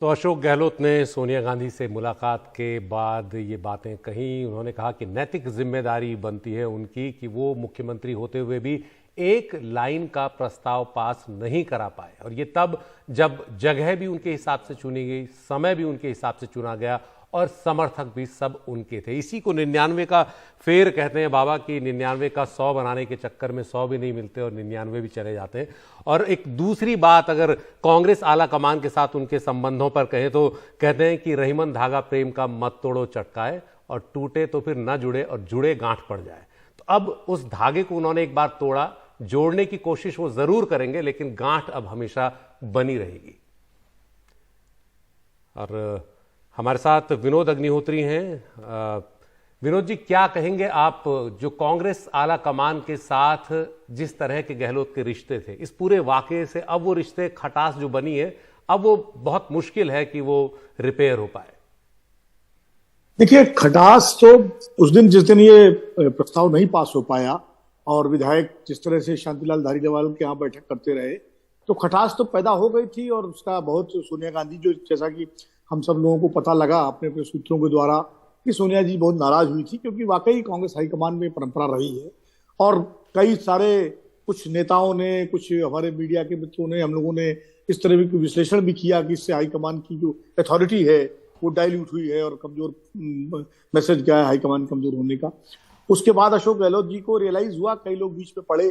तो अशोक गहलोत ने सोनिया गांधी से मुलाकात के बाद ये बातें कही। उन्होंने कहा कि नैतिक जिम्मेदारी बनती है उनकी कि वो मुख्यमंत्री होते हुए भी एक लाइन का प्रस्ताव पास नहीं करा पाए, और ये तब जब जगह भी उनके हिसाब से चुनी गई, समय भी उनके हिसाब से चुना गया और समर्थक भी सब उनके थे। इसी को 99 का फेर कहते हैं बाबा, कि 99 का 100 बनाने के चक्कर में 100 भी नहीं मिलते और 99 भी चले जाते हैं। और एक दूसरी बात अगर कांग्रेस आला कमान के साथ उनके संबंधों पर कहें तो कहते हैं कि रहीमन धागा प्रेम का मत तोड़ो चटकाए, और टूटे तो फिर न जुड़े और जुड़े गांठ पड़ जाए। तो अब उस धागे को उन्होंने एक बार तोड़ा, जोड़ने की कोशिश वो जरूर करेंगे, लेकिन गांठ अब हमेशा बनी रहेगी। और हमारे साथ विनोद अग्निहोत्री हैं। विनोद जी, क्या कहेंगे आप, जो कांग्रेस आला कमान के साथ जिस तरह के गहलोत के रिश्ते थे, इस पूरे वाकये से अब वो रिश्ते, खटास जो बनी है, अब वो बहुत मुश्किल है कि वो रिपेयर हो पाए। देखिए, खटास तो उस दिन जिस दिन ये प्रस्ताव नहीं पास हो पाया और विधायक जिस तरह से शांतिलाल धारीवाल के यहाँ बैठक करते रहे, तो खटास तो पैदा हो गई थी। और उसका बहुत सोनिया गांधी, जो जैसा कि हम सब लोगों को पता लगा अपने अपने सूत्रों के द्वारा, कि सोनिया जी बहुत नाराज हुई थी, क्योंकि वाकई कांग्रेस हाईकमान में परंपरा रही है। और कई सारे कुछ नेताओं ने, कुछ हमारे मीडिया के मित्रों ने, हम लोगों ने इस तरह की विश्लेषण भी किया कि इससे हाईकमान की जो अथॉरिटी है वो डाइल्यूट हुई है और कमजोर मैसेज गया है हाईकमान कमजोर होने का। उसके बाद अशोक गहलोत जी को रियलाइज हुआ, कई लोग बीच में पड़े,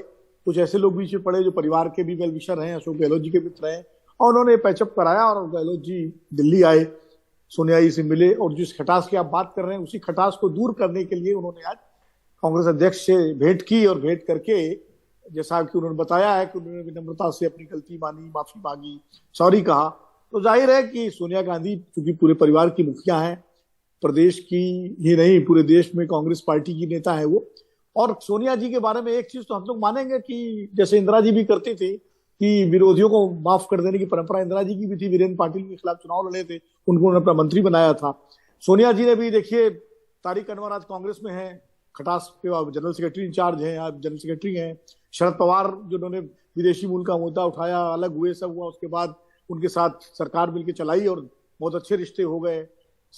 कुछ ऐसे लोग बीच में पड़े जो परिवार के भी वेल विशर हैं, अशोक गहलोत जी के मित्र हैं, और उन्होंने पैचअप कराया और गहलोत जी दिल्ली आए, सोनिया जी से मिले। और जिस खटास की आप बात कर रहे हैं, उसी खटास को दूर करने के लिए उन्होंने आज कांग्रेस अध्यक्ष से भेंट की, और भेंट करके जैसा कि उन्होंने बताया है कि उन्होंने विनम्रता से अपनी गलती मानी, माफी मांगी, सॉरी कहा। तो जाहिर है कि सोनिया गांधी चूंकि पूरे परिवार की मुखिया हैं, प्रदेश की ही नहीं पूरे देश में कांग्रेस पार्टी की नेता है वो। और सोनिया जी के बारे में एक चीज तो हम लोग मानेंगे कि जैसे इंदिरा जी भी करती थी कि विरोधियों को माफ कर देने की परंपरा इंदिरा जी की भी थी। वीरेंद्र पाटिल के खिलाफ चुनाव लड़े थे, उनको उन्होंने अपना मंत्री बनाया था। सोनिया जी ने भी, देखिए, तारिक अनवर आज कांग्रेस में है, खटास के जनरल सेक्रेटरी इंचार्ज हैं, आज जनरल सेक्रेटरी हैं। शरद पवार जिन्होंने विदेशी मूल का मुद्दा उठाया, अलग हुए, सब हुआ, उसके बाद उनके साथ सरकार मिलकर चलाई और बहुत अच्छे रिश्ते हो गए।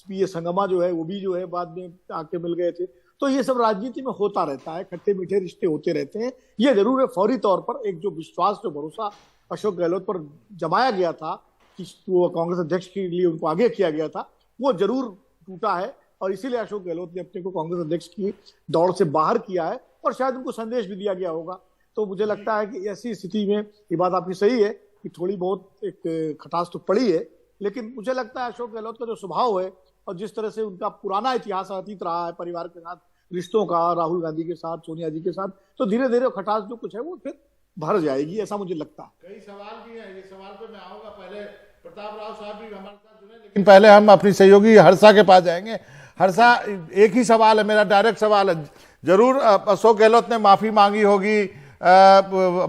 पीए संगमा जो है वो भी जो है बाद में आके मिल गए थे। तो ये सब राजनीति में होता रहता है, खट्टे मीठे रिश्ते होते रहते हैं। ये जरूर है, फौरी तौर पर एक जो विश्वास, जो भरोसा अशोक गहलोत पर जमाया गया था कि वो कांग्रेस अध्यक्ष के लिए उनको आगे किया गया था, वो जरूर टूटा है। और इसीलिए अशोक गहलोत ने अपने को कांग्रेस अध्यक्ष की दौड़ से बाहर किया है, और शायद उनको संदेश भी दिया गया होगा। तो मुझे लगता है कि ऐसी स्थिति में ये बात आपकी सही है कि थोड़ी बहुत एक खटास तो पड़ी है, लेकिन मुझे लगता है अशोक गहलोत का जो स्वभाव है और जिस तरह से उनका पुराना इतिहास अतीत रहा है परिवार के साथ रिश्तों का, राहुल गांधी के साथ, सोनिया जी के साथ, तो धीरे धीरे खटास जो कुछ है वो फिर भर जाएगी, ऐसा मुझे लगता है। कई सवाल भी हैं, ये सवाल पे मैं आऊंगा। पहले प्रताप राव साहब भी हमारे साथ जुड़े, लेकिन पहले हम अपनी सहयोगी हर्षा के पास जाएंगे। हर्षा, एक ही सवाल है मेरा, डायरेक्ट सवाल है। जरूर अशोक गहलोत ने माफी मांगी होगी,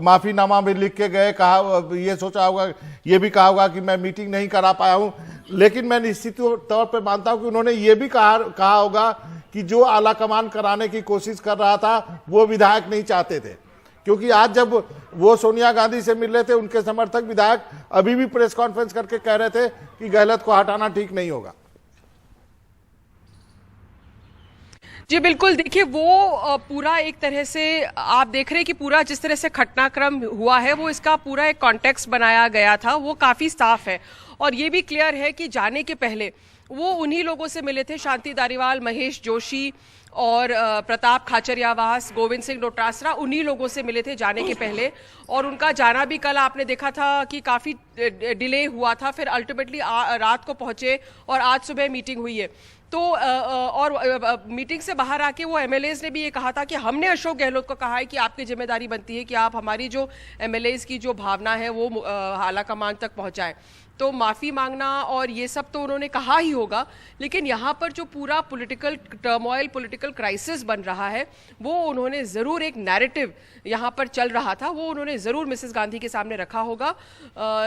माफीनामा भी लिख के गए, कहा, ये सोचा होगा, ये भी कहा होगा कि मैं मीटिंग नहीं करा पाया हूं, लेकिन मैं निश्चित तौर पे मानता हूं कि उन्होंने ये भी कहा होगा कि जो आला कमान कराने की कोशिश कर रहा था वो विधायक नहीं चाहते थे। क्योंकि आज जब वो सोनिया गांधी से मिल रहे थे, उनके समर्थक विधायक अभी भी प्रेस कॉन्फ्रेंस करके कह रहे थे कि गहलोत को हटाना ठीक नहीं होगा। जी बिल्कुल, देखिए वो पूरा एक तरह से आप देख रहे हैं कि पूरा जिस तरह से घटनाक्रम हुआ है वो इसका पूरा एक कॉन्टेक्स्ट बनाया गया था, वो काफ़ी साफ है। और ये भी क्लियर है कि जाने के पहले वो उन्हीं लोगों से मिले थे, शांति धारीवाल, महेश जोशी और प्रताप खाचरियावास, गोविंद सिंह डोटासरा, उन्हीं लोगों से मिले थे जाने के पहले। और उनका जाना भी कल आपने देखा था कि काफ़ी डिले हुआ था, फिर अल्टीमेटली रात को पहुंचे और आज सुबह मीटिंग हुई है। तो और मीटिंग से बाहर आके वो एमएलएज ने भी ये कहा था कि हमने अशोक गहलोत को कहा है कि आपकी जिम्मेदारी बनती है कि आप हमारी जो एमएलएज की जो भावना है वो आला कमान तक पहुंचाएं। तो माफ़ी मांगना और ये सब तो उन्होंने कहा ही होगा, लेकिन यहाँ पर जो पूरा पॉलिटिकल टर्मोइल, पॉलिटिकल क्राइसिस बन रहा है, वो उन्होंने ज़रूर एक नैरेटिव यहाँ पर चल रहा था, वो उन्होंने ज़रूर मिसेस गांधी के सामने रखा होगा।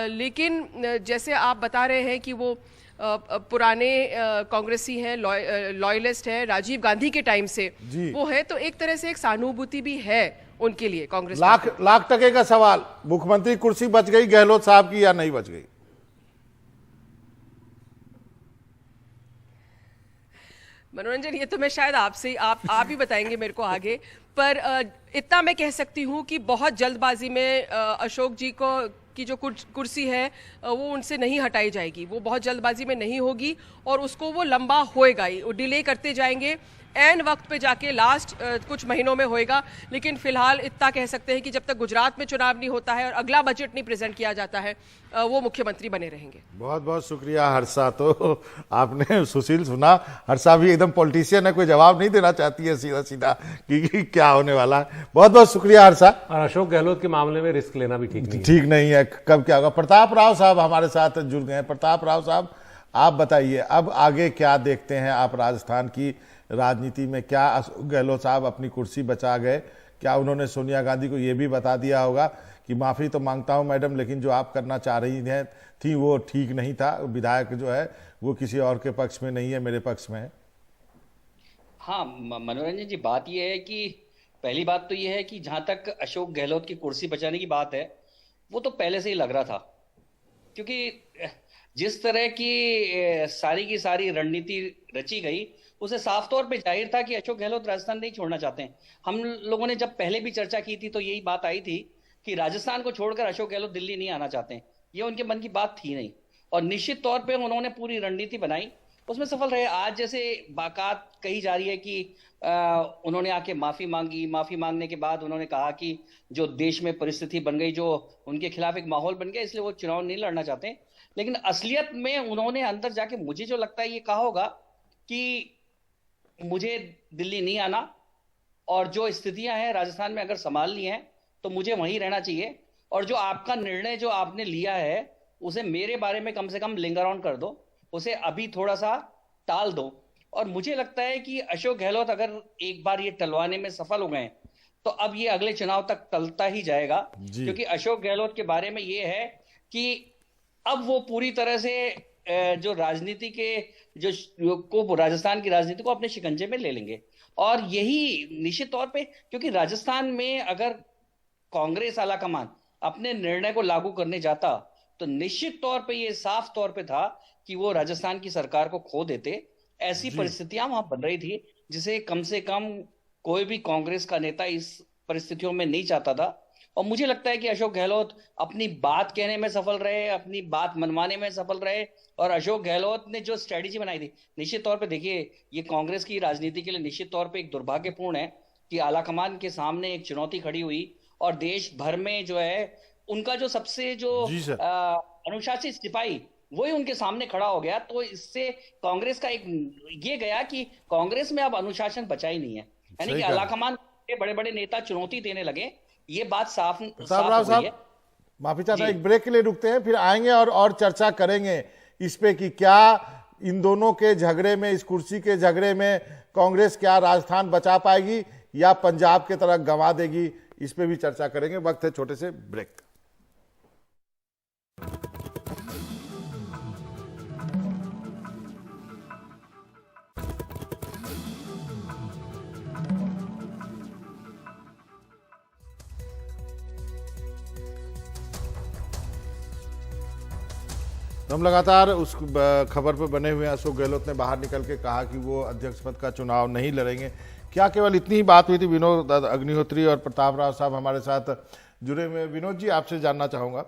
लेकिन जैसे आप बता रहे हैं कि वो पुराने कांग्रेसी हैं, लॉयलिस्ट हैं, राजीव गांधी के टाइम से वो है, तो एक तरह से एक सहानुभूति भी है उनके लिए कांग्रेस। लाख टके का सवाल, मुख्यमंत्री कुर्सी बच गई गहलोत साहब की या नहीं बच गई? मनोरंजन, ये तो मैं शायद आपसे आप ही बताएंगे मेरे को आगे, पर इतना मैं कह सकती हूँ कि बहुत जल्दबाजी में अशोक जी को की जो कुर्सी है वो उनसे नहीं हटाई जाएगी, वो बहुत जल्दबाजी में नहीं होगी और उसको वो लंबा होएगा ही, वो डिले करते जाएंगे, एन वक्त पे जाके लास्ट कुछ महीनों में होएगा। लेकिन फिलहाल इतना कह सकते हैं कि जब तक गुजरात में चुनाव नहीं होता है और अगला बजट नहीं प्रेजेंट किया जाता है वो मुख्यमंत्री बने रहेंगे। बहुत बहुत शुक्रिया हर्षा। तो आपने सुशील सुना, हर्षा भी एकदम पॉलिटिशियन है, कोई जवाब नहीं देना चाहती है सीधा सीधा कि क्या होने वाला है। बहुत बहुत शुक्रिया हर्षा। और अशोक गहलोत के मामले में रिस्क लेना भी ठीक नहीं है, कब क्या होगा। प्रताप राव साहब हमारे साथ जुड़ गए हैं। प्रताप राव साहब, आप बताइए अब आगे क्या देखते हैं आप राजस्थान की राजनीति में? क्या अशोक गहलोत साहब अपनी कुर्सी बचा गए? क्या उन्होंने सोनिया गांधी को यह भी बता दिया होगा कि माफी तो मांगता हूं मैडम, लेकिन जो आप करना चाह रही थी वो ठीक नहीं था, विधायक जो है वो किसी और के पक्ष में नहीं है, मेरे पक्ष में है? हाँ मनोरंजन जी, बात यह है कि पहली बात तो यह है कि जहां तक अशोक गहलोत की कुर्सी बचाने की बात है वो तो पहले से ही लग रहा था, क्योंकि जिस तरह की सारी रणनीति रची गई उसे साफ तौर पे जाहिर था कि अशोक गहलोत राजस्थान नहीं छोड़ना चाहते हैं। हम लोगों ने जब पहले भी चर्चा की थी तो यही बात आई थी कि राजस्थान को छोड़कर अशोक गहलोत दिल्ली नहीं आना चाहते हैं, ये उनके मन की बात थी नहीं। और निश्चित तौर पे उन्होंने पूरी रणनीति बनाई, उसमें सफल रहे। आज जैसे बात कही जा रही है कि उन्होंने आके माफी मांगी, माफी मांगने के बाद उन्होंने कहा कि जो देश में परिस्थिति बन गई, जो उनके खिलाफ एक माहौल बन गया, इसलिए वो चुनाव नहीं लड़ना चाहते। लेकिन असलियत में उन्होंने अंदर जाके मुझे जो लगता है ये कहा होगा कि मुझे दिल्ली नहीं आना और जो स्थितियां हैं राजस्थान में अगर संभालनी है तो मुझे वहीं रहना चाहिए, और जो आपका निर्णय जो आपने लिया है उसे मेरे बारे में कम से कम लिंगर ऑन कर दो, उसे अभी थोड़ा सा टाल दो। और मुझे लगता है कि अशोक गहलोत अगर एक बार ये टलवाने में सफल हो गए तो अब ये अगले चुनाव तक टलता ही जाएगा, क्योंकि अशोक गहलोत के बारे में ये है कि अब वो पूरी तरह से जो राजनीति के को राजस्थान की राजनीति को अपने शिकंजे में ले लेंगे। और यही निश्चित तौर पे, क्योंकि राजस्थान में अगर कांग्रेस आलाकमान अपने निर्णय को लागू करने जाता तो निश्चित तौर पे ये साफ तौर पे था कि वो राजस्थान की सरकार को खो देते। ऐसी परिस्थितियां वहां बन रही थी जिसे कम से कम कोई भी कांग्रेस का नेता इस परिस्थितियों में नहीं चाहता था। और मुझे लगता है कि अशोक गहलोत अपनी बात कहने में सफल रहे, अपनी बात मनवाने में सफल रहे। और अशोक गहलोत ने जो स्ट्रेटेजी बनाई थी, निश्चित तौर पे देखिए ये कांग्रेस की राजनीति के लिए निश्चित तौर पे एक दुर्भाग्यपूर्ण है कि आलाकमान के सामने एक चुनौती खड़ी हुई और देश भर में जो है उनका जो सबसे जो अनुशासित सिपाही वही उनके सामने खड़ा हो गया। तो इससे कांग्रेस का एक ये गया कि कांग्रेस में अब अनुशासन बचा ही नहीं है, यानी कि आलाकमान के बड़े बड़े नेता चुनौती देने लगे। ये बात साफ राव साहब, माफी चाहता हूं, एक ब्रेक के लिए रुकते हैं, फिर आएंगे और चर्चा करेंगे इस पे कि क्या इन दोनों के झगड़े में, इस कुर्सी के झगड़े में कांग्रेस क्या राजस्थान बचा पाएगी या पंजाब के तरह गंवा देगी, इस पे भी चर्चा करेंगे। वक्त है छोटे से ब्रेक का। हम लगातार उस खबर पर बने हुए हैं। अशोक गहलोत ने बाहर निकल के कहा कि वो अध्यक्ष पद का चुनाव नहीं लड़ेंगे। क्या केवल इतनी ही बात हुई थी? विनोद अग्निहोत्री और प्रताप राव साहब हमारे साथ जुड़े हुए। विनोद जी, आपसे जानना चाहूँगा,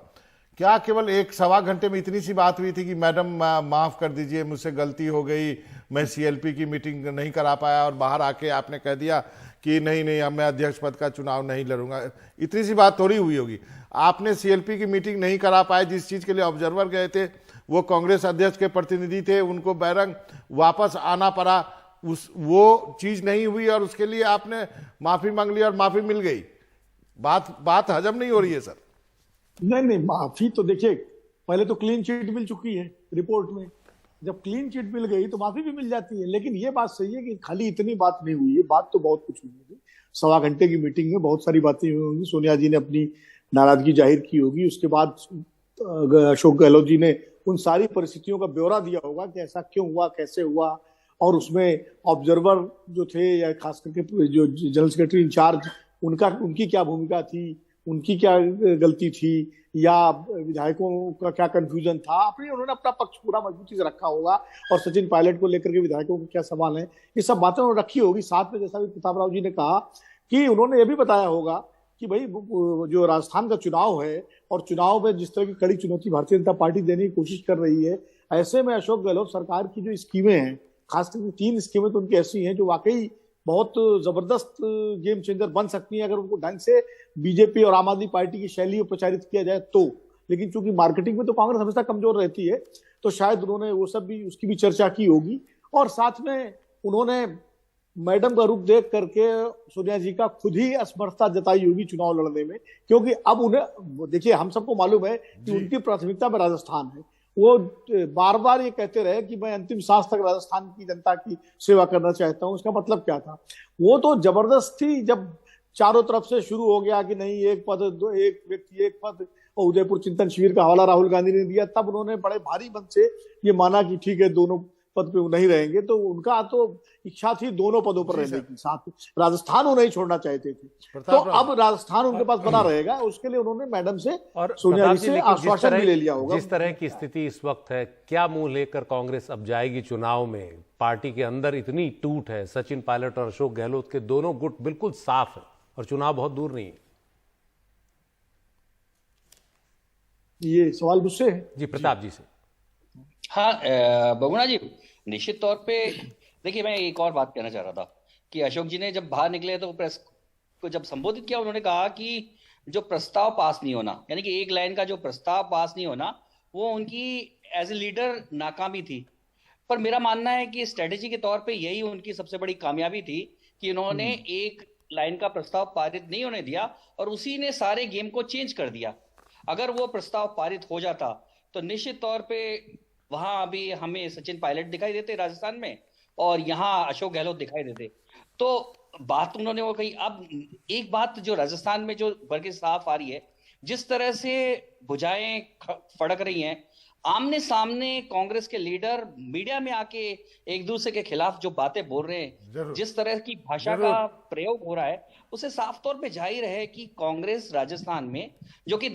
क्या केवल 1-1.25 घंटे में इतनी सी बात हुई थी कि मैडम माफ़ कर दीजिए, मुझसे गलती हो गई, मैं CLP की मीटिंग नहीं करा पाया, और बाहर आके आपने कह दिया कि नहीं अब मैं अध्यक्ष पद का चुनाव नहीं लड़ूंगा? इतनी सी बात थोड़ी हुई होगी। आपने CLP की मीटिंग नहीं करा पाए, जिस चीज़ के लिए ऑब्जर्वर गए थे वो कांग्रेस अध्यक्ष के प्रतिनिधि थे, उनको बैरंग वापस आना पड़ा, वो चीज नहीं हुई और उसके लिए आपने माफी मांग ली और माफी मिल गई। बात हजम नहीं हो रही है सर। नहीं, माफी तो देखिए, पहले तो क्लीन चिट मिल चुकी है रिपोर्ट में, जब क्लीन चिट मिल गई तो माफी भी मिल जाती है। लेकिन ये बात सही है कि खाली इतनी बात नहीं हुई है, बात तो बहुत कुछ हुई है। 1.25 घंटे की मीटिंग में बहुत सारी बातें हुई होंगी, सोनिया जी ने अपनी नाराजगी जाहिर की होगी, उसके बाद अशोक गहलोत जी ने उन सारी परिस्थितियों का ब्यौरा दिया होगा कि ऐसा क्यों हुआ, कैसे हुआ, और उसमें ऑब्जर्वर जो थे या खास करके जो जनरल सेक्रेटरी इंचार्ज उनकी क्या भूमिका थी, उनकी क्या गलती थी या विधायकों का क्या कंफ्यूजन था, अपनी उन्होंने अपना पक्ष पूरा मजबूती से रखा होगा। और सचिन पायलट को लेकर के विधायकों को क्या सवाल है, ये सब बातें उन्होंने रखी होगी। साथ में जैसा भी प्रताप राव जी ने कहा कि उन्होंने ये भी बताया होगा कि भाई जो राजस्थान का चुनाव है और चुनाव में जिस तरह की कड़ी चुनौती भारतीय जनता पार्टी देने की कोशिश कर रही है, ऐसे में अशोक गहलोत सरकार की जो स्कीमें हैं, खासकर 3 स्कीमें तो उनकी ऐसी हैं जो वाकई बहुत जबरदस्त गेम चेंजर बन सकती है अगर उनको ढंग से बीजेपी और आम आदमी पार्टी की शैली में प्रचारित किया जाए तो। लेकिन चूंकि मार्केटिंग में तो कांग्रेस हमेशा कमजोर रहती है, तो शायद उन्होंने वो सब भी उसकी भी चर्चा की होगी। और साथ में उन्होंने मैडम का रूप देख करके सोनिया जी का खुद ही असमर्थता जताई होगी चुनाव लड़ने में, क्योंकि अब उन्हें देखिए, हम सबको मालूम है कि उनकी प्राथमिकता में राजस्थान है। वो बार बार ये कहते रहे कि मैं अंतिम सांस तक राजस्थान की जनता की सेवा करना चाहता हूं। उसका मतलब क्या था? वो तो जबरदस्ती जब चारों तरफ से शुरू हो गया कि नहीं एक पद दो, एक व्यक्ति एक पद, और उदयपुर चिंतन शिविर का हवाला राहुल गांधी ने दिया, तब उन्होंने बड़े भारी मन से ये माना कि ठीक है दोनों पद पे वो नहीं रहेंगे। तो उनका तो इच्छा थी दोनों पदों पर रहने की, साथ राजस्थान वो नहीं छोड़ना चाहते थे। तो अब राजस्थान उनके पास बना रहेगा, उसके लिए उन्होंने मैडम से और सोनिया जी से आश्वासन भी ले लिया होगा। जिस तरह की स्थिति इस वक्त है, क्या मुंह लेकर कांग्रेस अब जाएगी चुनाव में? पार्टी के अंदर इतनी टूट है, सचिन पायलट और अशोक गहलोत के दोनों गुट बिल्कुल साफ है और चुनाव बहुत दूर नहीं है। ये सवाल मुझसे है जी, प्रताप जी से। हाँ बगुना जी, निश्चित तौर पे देखिए, मैं एक और बात कहना चाह रहा था कि अशोक जी ने जब बाहर निकले तो प्रेस को जब संबोधित किया, उन्होंने कहा कि जो प्रस्ताव पास नहीं होना, यानी कि एक लाइन का जो प्रस्ताव पास नहीं होना, वो उनकी एज ए लीडर नाकामी थी। पर मेरा मानना है कि स्ट्रेटेजी के तौर पे यही उनकी सबसे बड़ी कामयाबी थी कि उन्होंने एक लाइन का प्रस्ताव पारित नहीं होने दिया और उसी ने सारे गेम को चेंज कर दिया। अगर वो प्रस्ताव पारित हो जाता तो निश्चित तौर पे वहां अभी हमें सचिन पायलट दिखाई देते राजस्थान में और यहाँ अशोक गहलोत दिखाई देते। तो बात उन्होंने वो कही। अब एक बात जो राजस्थान में जो बल्कि साफ आ रही है, जिस तरह से भुजाएं फड़क रही हैं, आमने सामने कांग्रेस के लीडर मीडिया में आके एक दूसरे के खिलाफ जो बातें बोल रहे हैं, जिस तरह की भाषा का प्रयोग हो रहा है, उसे साफ तौर पे जाहिर है कि कांग्रेस राजस्थान में, जो कि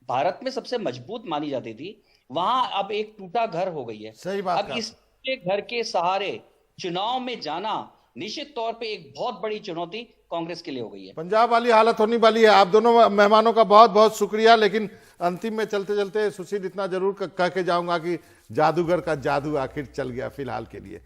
भारत में सबसे मजबूत मानी जाती थी, वहां अब एक टूटा घर हो गई है। सही बात। अब इस घर के सहारे चुनाव में जाना निश्चित तौर पे एक बहुत बड़ी चुनौती कांग्रेस के लिए हो गई है। पंजाब वाली हालत होने वाली है। आप दोनों मेहमानों का बहुत बहुत शुक्रिया। लेकिन अंतिम में चलते चलते सुशील इतना जरूर कह के जाऊंगा कि जादूगर का जादू आखिर चल गया फिलहाल के लिए।